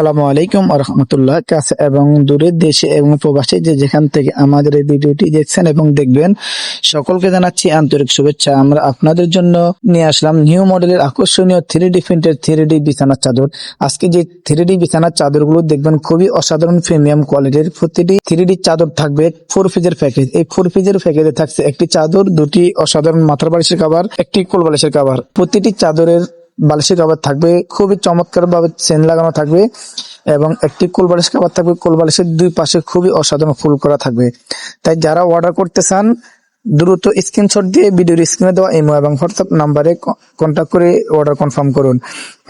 আসসালামু আলাইকুম রহমতুল্লাহ। কাছে এবং দূরের দেশে এবং প্রবাসী যে যেখান থেকে আমাদের এই ভিডিওটি দেখছেন এবং দেখবেন, সকলকে জানাচ্ছি আন্তরিক শুভেচ্ছা। আমরা আপনাদের জন্য নিয়ে আসলাম নিউ মডেলের আকর্ষণীয় 3D প্রিন্টের 3D বিছানার চাদর। আজকে যে 3D বিছানার চাদরগুলো দেখবেন খুবই অসাধারণ প্রিমিয়াম কোয়ালিটির। প্রতিটি 3D চাদর থাকবে 4 পিসের প্যাকেজ। এই 4 পিসের প্যাকেজে থাকছে একটি চাদর, দুটি অসাধারণ মাথার বালিশের কভার, একটি কোল বালিশের কভার। প্রতিটি চাদরের বালিশের কভার থাকবে খুবই চমৎকার ভাবে চেন লাগানো থাকবে এবং একটি কোল বালিশ কভার থাকবে। কোল বালিশের দুই পাশে খুবই অসাধারণ ফুল করা থাকবে। তাই যারা অর্ডার করতে চান দ্রুত স্ক্রিনশট দিয়ে ভিডিওর স্ক্রিনে দেওয়া ইমো এবং হোয়াটসঅ্যাপ নাম্বারে কন্ট্যাক্ট করে অর্ডার কনফার্ম করুন।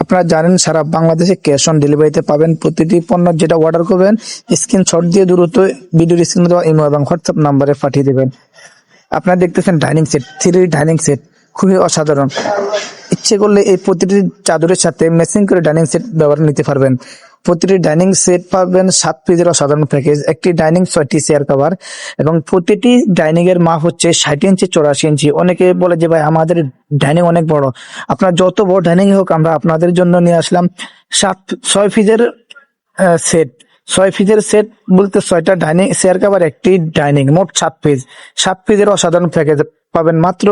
আপনারা জানেন সারা বাংলাদেশে ক্যাশ অন ডেলিভারিতে পাবেন। প্রতিটি পণ্য যেটা অর্ডার করবেন স্ক্রিনশট দিয়ে দ্রুত ভিডিওর স্ক্রিনে দেওয়া ইমো এবং হোয়াটসঅ্যাপ নাম্বারে পাঠিয়ে দেবেন। আপনারা দেখতেছেন dining set, 3D dining set, খুবই অসাধারণ। ইচ্ছে করলে এই প্রতিটি চাদরের সাথে ম্যাচিং করে ডাইনিং সেট ব্যবহার নিতে পারবেন। প্রতিটি ডাইনিং সেট পাবেন 7 পিসের অসাধারণ প্যাকেজ, একটি ডাইনিং 6টি চেয়ার কভার এবং প্রতিটি ডাইনিং এর মাপ হচ্ছে 60 ইঞ্চি 84 ইঞ্চি। অনেকে বলে যে ভাই আমাদের ডাইনিং অনেক বড়, আপনার যত বড় ডাইনিং হোক আমরা আপনাদের জন্য নিয়ে আসলাম 6 পিসের সেট। 6 পিসের সেট বলতে 6টা ডাইনিং চেয়ার কভার, একটি ডাইনিং, মোট 7 পিস। 7 পিসের অসাধারণ প্যাকেজ পাবেন মাত্র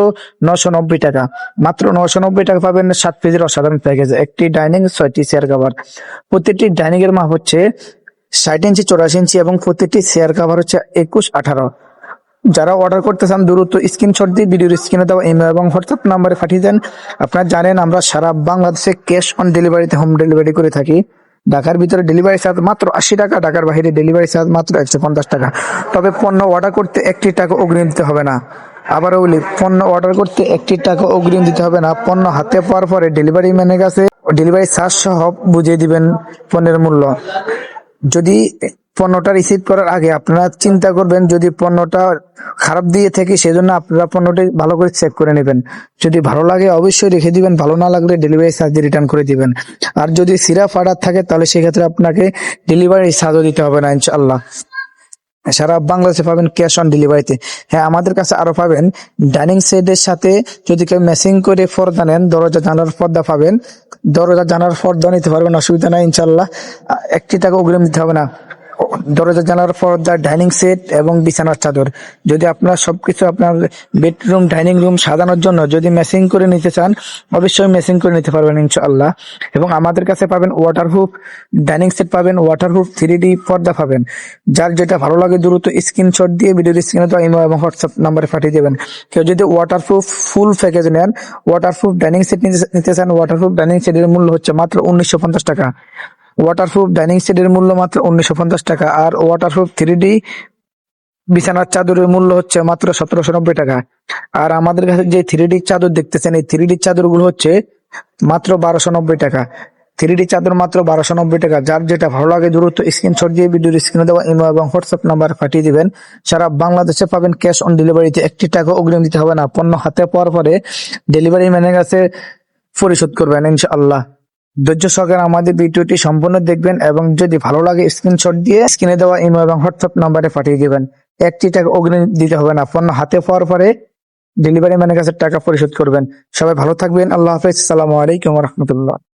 990 টাকা। মাত্র 990 টাকা পাবেন 7 পিসের অসাধারণ প্যাকেজ, একটি ডাইনিং 6টি চেয়ার কভার। প্রতিটি ডাইনিং এর মাপ হচ্ছে 60 ইঞ্চি 84 ইঞ্চি এবং প্রতিটি চেয়ার কভার হচ্ছে 21 18। যারা অর্ডার করতে চান দ্রুত স্ক্রিনশট দিয়ে ভিডিওর স্ক্রিনে দেওয়া ইমেল এবং হোয়াটসঅ্যাপ নাম্বারে পাঠিয়ে দেন। আপনারা জানেন আমরা সারা বাংলাদেশে ক্যাশ অন ডেলিভারিতে হোম ডেলিভারি করে থাকি। ঢাকার ভিতরে ডেলিভারি চার্জ মাত্র 80 টাকা, ঢাকার বাইরে ডেলিভারি চার্জ মাত্র 150 টাকা। তবে পণ্য অর্ডার করতে 1 টাকা অগ্রিম দিতে হবে না। আবারও বলি, পণ্য অর্ডার করতে 1 টাকা অগ্রিম দিতে হবে না। পণ্য হাতে পাওয়ার পরে ডেলিভারি ম্যানের কাছে ডেলিভারি চার্জ সহ বুঝিয়ে দিবেন পণ্যের মূল্য। যদি পণ্যটা রিসিভ করার আগে আপনারা চিন্তা করবেন, যদি পণ্যটা খারাপ দিয়ে থাকে সেজন্য আপনারা পণ্যটি ভালো করে চেক করে নেবেন। যদি ভালো লাগে অবশ্যই রেখে দিবেন, ভালো না লাগলে ডেলিভারি চার্জ দিয়ে রিটার্ন করে দিবেন। আর যদি সিরা ফাটার থাকে তাহলে সেক্ষেত্রে আপনাকে ডেলিভারি চার্জও দিতে হবে না ইনশাআল্লাহ। সারা বাংলাদেশে পাবেন ক্যাশ অন ডেলিভারিতে। হ্যাঁ, আমাদের কাছে আরো পাবেন ডাইনিং সেটের সাথে যদি কেউ ম্যাচিং করে পর্দা নেন, দরজা জানালার পর্দা পাবেন। দরজা জানালার পর্দা নিতে পারবেন, অসুবিধা নাই ইনশাল্লাহ। 1 টাকা অগ্রিম দিতে হবে না। দরজা জানালার পর্দা, ডাইনিং সেট এবং বিছানার চাদর, যদি আপনার সবকিছু আপনার বেডরুম ডাইনিং রুম সাজানোর জন্য যদি ম্যাচিং করে নিতে চান অবশ্যই ম্যাচিং করে নিতে পারবেন ইনশাআল্লাহ। এবং আমাদের কাছে পাবেন ওয়াটারপ্রুফ ডাইনিং সেট পাবেন, ওয়াটারপ্রুফ 3D পর্দা পাবেন। যার যেটা ভালো লাগে দ্রুত স্ক্রিনশট দিয়ে ভিডিওর স্ক্রিনে তো ইমো এবং হোয়াটসঅ্যাপ নাম্বারে পাঠিয়ে দেবেন। কেউ যদি ওয়াটারপ্রুফ ফুল প্যাকেজ নেন, ওয়াটারপ্রুফ ডাইনিং সেট নিতে চান, ওয়াটারপ্রুফ ডাইনিং সেটের মূল্য হচ্ছে মাত্র 1950 টাকা। ওয়াটারপ্রুফ ডাইনিং সেটের মূল্য মাত্র 1950 টাকা। আর ওয়াটারপ্রুফ 3D বিছানার চাদরের মূল্য হচ্ছে মাত্র 1790 টাকা। আর আমাদের কাছে যে 3D চাদর দেখতেছেন এই 3D চাদর গুলো হচ্ছে মাত্র 1290 টাকা। 3D চাদর মাত্র 1290 টাকা। যার যেটা ভালো লাগে দ্রুত স্ক্রিনশট দিয়ে ভিডিওর স্ক্রিনে দেওয়া ইমো এবং হোয়াটসঅ্যাপ নাম্বার পাঠিয়ে দিবেন। সারা বাংলাদেশে পাবেন ক্যাশ অন ডেলিভারিতে, 1 টাকা অগ্রিম দিতে হবে না। পণ্য হাতে পাওয়ার পরে ডেলিভারি ম্যানের কাছে পরিশোধ করবেন ইনশাআল্লাহ। ধৈর্য সহকারে আমাদের ভিডিওটি সম্পূর্ণ দেখবেন এবং যদি ভালো লাগে স্ক্রিনশট দিয়ে স্ক্রিনে দেওয়া ইমো এবং হোয়াটসঅ্যাপ নাম্বারে পাঠিয়ে দিবেন। 1 টাকা অগ্রিম দিতে হবে না। পণ্য হাতে পাওয়ার পরে ডেলিভারি ম্যানের কাছে টাকা পরিশোধ করবেন। সবাই ভালো থাকবেন। আল্লাহ হাফেজ। আসসালামু আলাইকুম ওয়া রাহমাতুল্লাহ।